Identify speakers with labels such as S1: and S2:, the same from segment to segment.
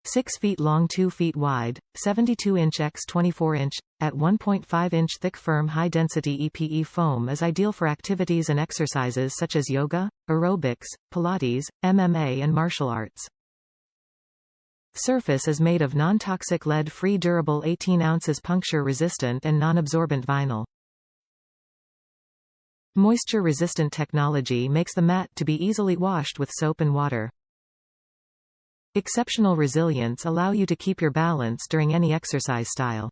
S1: 6 feet long 2 feet wide, 72 inch x 24 inch, at 1.5 inch thick firm high-density EPE foam is ideal for activities and exercises such as yoga, aerobics, Pilates, MMA and martial arts. Surface is made of non-toxic lead-free durable 18 ounces puncture-resistant and non-absorbent vinyl. Moisture-resistant technology makes the mat to be easily washed with soap and water. Exceptional resilience allow you to keep your balance during any exercise style.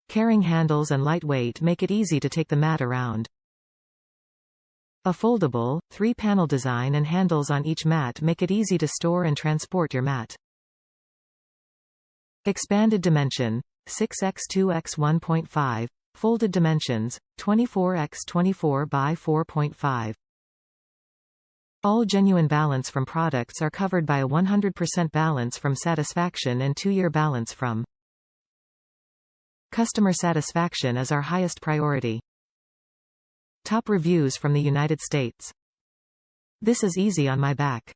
S1: Carrying handles and lightweight make it easy to take the mat around. A foldable, 3-panel design and handles on each mat make it easy to store and transport your mat. Expanded dimension, 6x2x1.5, folded dimensions, 24x24 by 4.5. All genuine BalanceFrom products are covered by a 100% BalanceFrom satisfaction and 2-year BalanceFrom. Customer satisfaction is our highest priority. Top reviews from the United States. This is easy on my back.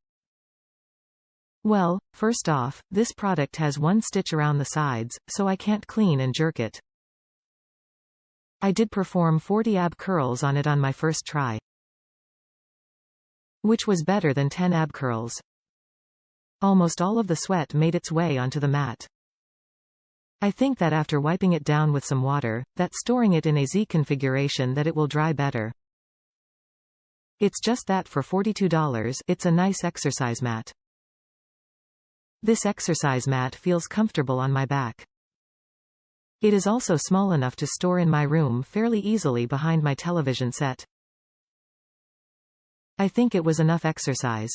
S1: Well, first off, this product has 1 stitch around the sides, so I can't clean and jerk it. I did perform 40 ab curls on it on my first try, which was better than 10 ab curls. Almost all of the sweat made its way onto the mat. I think that after wiping it down with some water, that storing it in a Z configuration that it will dry better. It's just that for $42, it's a nice exercise mat. This exercise mat feels comfortable on my back. It is also small enough to store in my room fairly easily behind my television set. I think it was enough exercise.